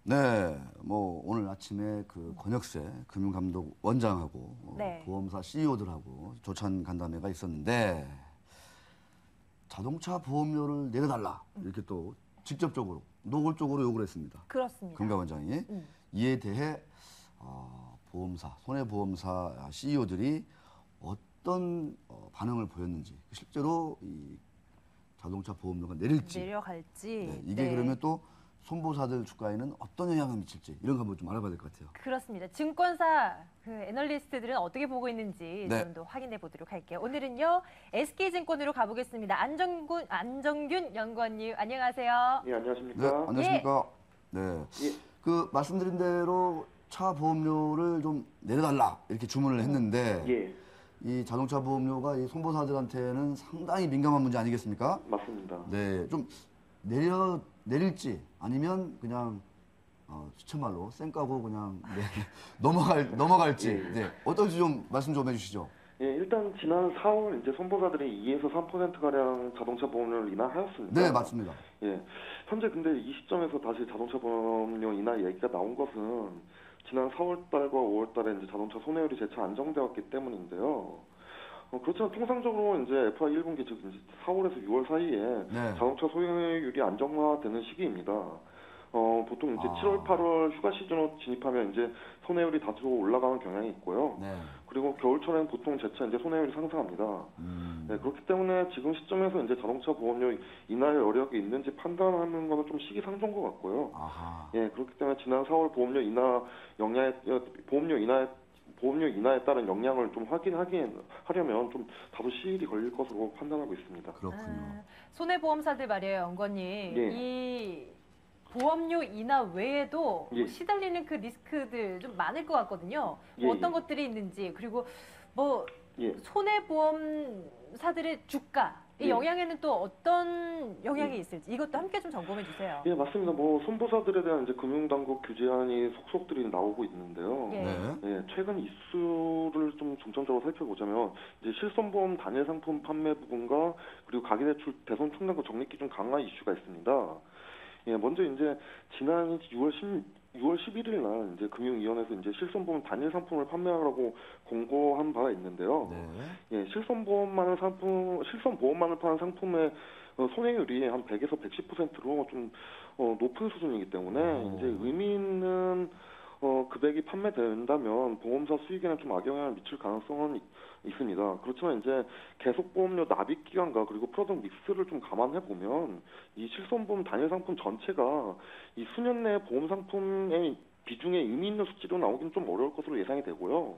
네, 뭐 오늘 아침에 그 권혁세 금융감독 원장하고 네. 보험사 CEO들하고 조찬 간담회가 있었는데 자동차 보험료를 내려달라 이렇게 또 직접적으로 노골적으로 요구를 했습니다. 그렇습니다. 금감 원장이 이에 대해 보험사 손해보험사 CEO들이 어떤 반응을 보였는지 실제로 이 자동차 보험료가 내릴지 내려갈지. 네, 이게 네. 그러면 또 손보사들 주가에는 어떤 영향을 미칠지 이런 거 한번 좀 알아봐야 될 것 같아요. 그렇습니다. 증권사 그 애널리스트들은 어떻게 보고 있는지 네. 좀 더 확인해 보도록 할게요. 오늘은요 SK증권으로 가보겠습니다. 안정균 연구원님 안녕하세요. 예, 안녕하십니까? 네, 안녕하십니까? 네, 예. 그 말씀드린 대로 차 보험료를 좀 내려달라 이렇게 주문을 했는데 예, 이 자동차 보험료가 이 손보사들한테는 상당히 민감한 문제 아니겠습니까? 맞습니다. 네, 좀 내릴지 아니면 그냥 수천말로 쌩까고 그냥 네, 넘어갈지 예. 네, 어떨지 좀 말씀 좀 해주시죠. 예, 일단 지난 4월 이제 손보사들이 2에서 3%가량 자동차 보험료를 인하하였습니다. 네, 맞습니다. 예, 현재 근데 이 시점에서 다시 자동차 보험료 인하 얘기가 나온 것은 지난 4월달과 5월달에 이제 자동차 손해율이 재차 안정되었기 때문인데요. 그렇지만 통상적으로 이제 FI 1분기 즉 이제 4월에서 6월 사이에 네. 자동차 손해율이 안정화되는 시기입니다. 보통 이제 아. 7월, 8월 휴가 시즌으로 진입하면 이제 손해율이 다소 올라가는 경향이 있고요. 네. 그리고 겨울철에는 보통 재차 이제 손해율이 상승합니다. 네, 그렇기 때문에 지금 시점에서 이제 자동차 보험료 인하의 여력이 있는지 판단하는 것은 좀 시기상조인 것 같고요. 아하. 예, 그렇기 때문에 지난 4월 보험료 인하에 따른 영향을 좀 하려면 좀 다소 시일이 걸릴 것으로 판단하고 있습니다. 그렇군요. 손해보험사들 말이에요, 연구원님. 예. 이 보험료 인하 외에도 예. 시달리는 그 리스크들 좀 많을 것 같거든요. 예, 어떤 예. 것들이 있는지 그리고 뭐 예. 손해보험사들의 주가 이 예. 영향에는 또 어떤 영향이 있을지 이것도 함께 좀 점검해 주세요. 예, 맞습니다. 뭐 손보사들에 대한 이제 금융당국 규제안이 속속들이 나오고 있는데요. 예. 네. 예, 최근 이슈를 좀 중점적으로 살펴보자면 이제 실손보험 단일 상품 판매 부분과 그리고 가계대출 대손 충당금 적립 기준 강화 이슈가 있습니다. 예, 먼저 이제 지난 6월 11일 날 이제 금융위원회에서 이제 실손보험 단일 상품을 판매하라고 공고한 바가 있는데요. 네. 예, 실손보험만을 파는 상품의 손해율이 한 100에서 110%로 좀 높은 수준이기 때문에 이제 의미 있는 금액이 판매된다면 보험사 수익에는 좀 악영향을 미칠 가능성은 있습니다. 그렇지만 이제 계속보험료 납입 기간과 그리고 프로덕트 믹스를 좀 감안해 보면 이 실손보험 단일 상품 전체가 이 수년 내 보험 상품의 비중에 의미 있는 수치로 나오기는 좀 어려울 것으로 예상이 되고요.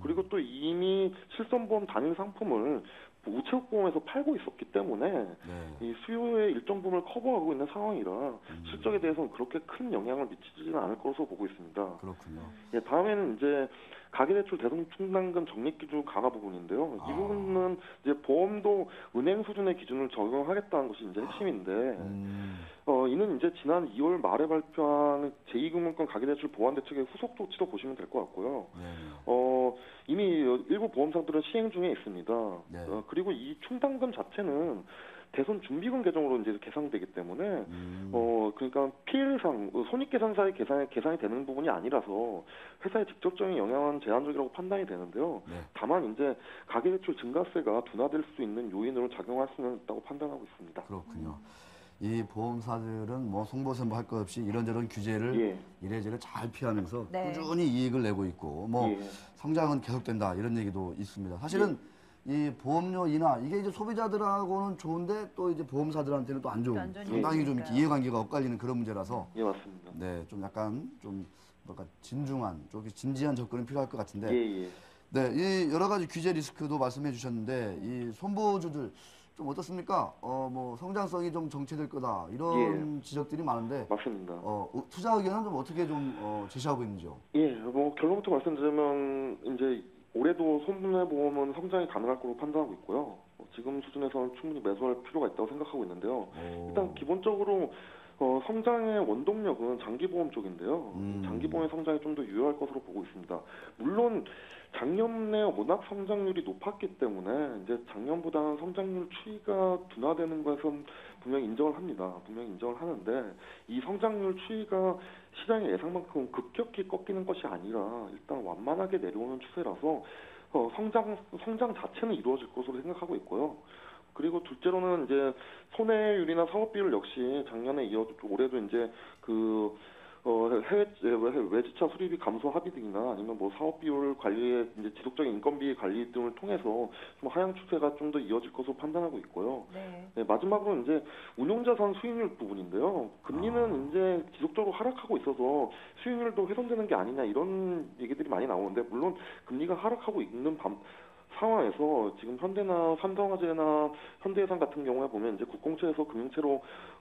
그리고 또 이미 실손보험 단일 상품을 우체국보험에서 팔고 있었기 때문에 네. 이 수요의 일정 부분을 커버하고 있는 상황이라 실적에 대해서는 그렇게 큰 영향을 미치지는 않을 것으로 보고 있습니다. 그렇군요. 예, 다음에는 이제 가계대출 대손충당금 적립기준 강화 부분인데요. 이 부분은 이제 보험도 은행 수준의 기준을 적용하겠다는 것이 이제 핵심인데, 이는 이제 지난 2월 말에 발표한 제2금융권 가계대출 보완 대책의 후속 조치로 보시면 될 것 같고요. 네. 이미 일부 보험사들은 시행 중에 있습니다. 네. 그리고 이 충당금 자체는 대손 준비금 계정으로 이제 계산되기 때문에 그러니까 피해상 손익계산사의 계산이 되는 부분이 아니라서 회사의 직접적인 영향은 제한적이라고 판단이 되는데요. 네. 다만 이제 가계대출 증가세가 둔화될 수 있는 요인으로 작용할 수는 있다고 판단하고 있습니다. 그렇군요. 이 보험사들은 뭐 송보선보 할 것 없이 이런저런 규제를 예. 이래저래 잘 피하면서 네. 꾸준히 이익을 내고 있고 뭐 예. 성장은 계속된다 이런 얘기도 있습니다. 사실은 이 보험료 인하 이게 이제 소비자들하고는 좋은데 또 이제 보험사들한테는 또 안 좋은 안 좋은 상당히 좀 이렇게 일이니까요. 이해관계가 엇갈리는 그런 문제라서 예, 맞습니다. 네, 좀 약간 좀 뭐랄까 진중한 좀 진지한 접근이 필요할 것 같은데 예, 예. 네, 이 여러 가지 규제 리스크도 말씀해 주셨는데 이 손보주들 좀 어떻습니까? 뭐 성장성이 좀 정체될 거다 이런 지적들이 많은데 맞습니다. 투자 의견은 좀 어떻게 좀 제시하고 있는지요? 예, 뭐 결론부터 말씀드리면 이제 올해도 손해보험은 성장이 가능할 거로 판단하고 있고요. 지금 수준에서는 충분히 매수할 필요가 있다고 생각하고 있는데요. 일단 기본적으로 성장의 원동력은 장기보험 쪽인데요. 장기보험의 성장이 좀 더 유효할 것으로 보고 있습니다. 물론 작년에 워낙 성장률이 높았기 때문에 이제 작년보다는 성장률 추이가 둔화되는 것은 분명히 인정을 합니다. 분명히 인정을 하는데 이 성장률 추이가 시장의 예상만큼 급격히 꺾이는 것이 아니라 일단 완만하게 내려오는 추세라서 성장 자체는 이루어질 것으로 생각하고 있고요. 그리고 둘째로는 이제 손해율이나 사업 비율 역시 작년에 이어도 올해도 이제 외주차 수리비 감소 합의 등이나 아니면 뭐 사업 비율 관리의 이제 지속적인 인건비 관리 등을 통해서 좀 하향 추세가 좀 더 이어질 것으로 판단하고 있고요. 네, 마지막으로 이제 운용자산 수익률 부분인데요. 금리는 이제 지속적으로 하락하고 있어서 수익률도 훼손되는 게 아니냐 이런 얘기들이 많이 나오는데 물론 금리가 하락하고 있는 상황에서 지금 현대나 삼성화재나 현대해상 같은 경우에 보면 이제 국공채에서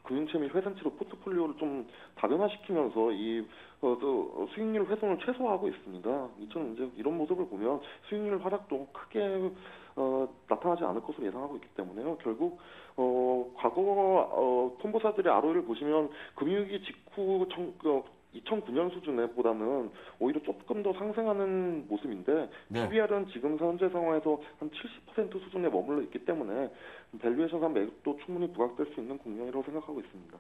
금융채 및 회사채로 포트폴리오를 좀 다변화시키면서 이 수익률 훼손을 최소화하고 있습니다. 저는 이제 이런 모습을 보면 수익률 하락도 크게 나타나지 않을 것으로 예상하고 있기 때문에요. 결국 과거 폰보사들의 ROE를 보시면 금융위기 직후 2009년 수준에 보다는 오히려 조금 더 상승하는 모습인데 네. PBR은 지금 현재 상황에서 한 70% 수준에 머물러 있기 때문에 밸류에이션 매력도 충분히 부각될 수 있는 국면이라고 생각하고 있습니다.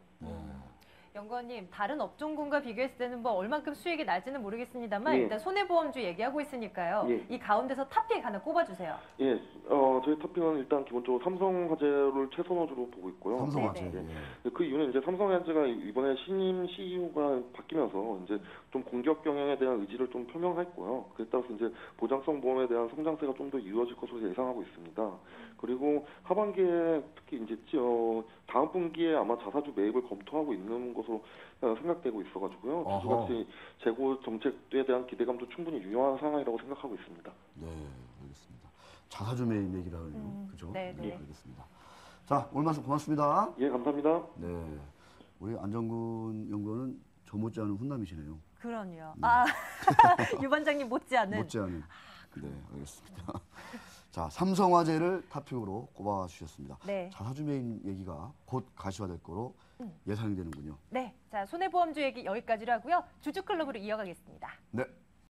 연구원님, 다른 업종군과 비교했을 때는 뭐 얼만큼 수익이 날지는 모르겠습니다만 예. 일단 손해보험주 얘기하고 있으니까요. 예. 이 가운데서 탑픽 하나 꼽아주세요. 예, 저희 탑픽은 일단 기본적으로 삼성화재를 최선호주로 보고 있고요. 삼성화재. 네네. 예. 그 이유는 이제 삼성화재가 이번에 신임 CEO가 바뀌면서 이제 좀 공격 경영에 대한 의지를 좀 표명했고요. 그에 따라서 이제 보장성 보험에 대한 성장세가 좀 더 이루어질 것으로 예상하고 있습니다. 그리고 하반기에 특히 이제 다음 분기에 아마 자사주 매입을 검토하고 있는 것으로 생각되고 있어가지고요. 어허. 주주가치 재고 정책에 대한 기대감도 충분히 유효한 상황이라고 생각하고 있습니다. 네, 알겠습니다. 자사주 매입 얘기를 하네요. 그죠? 네, 네. 알겠습니다. 자, 오늘 말씀 고맙습니다. 예, 감사합니다. 네, 우리 안정근 연구원은 저 못지않은 훈남이시네요. 그럼요. 유 반장님 못지않은. 못지않은. 네, 알겠습니다. 자, 삼성화재를 탑픽으로 꼽아주셨습니다. 네. 자사주 매입 얘기가 곧 가시화될 거로 예상이 되는군요. 네. 자, 손해보험주 얘기 여기까지로 하고요. 주주클럽으로 이어가겠습니다. 네.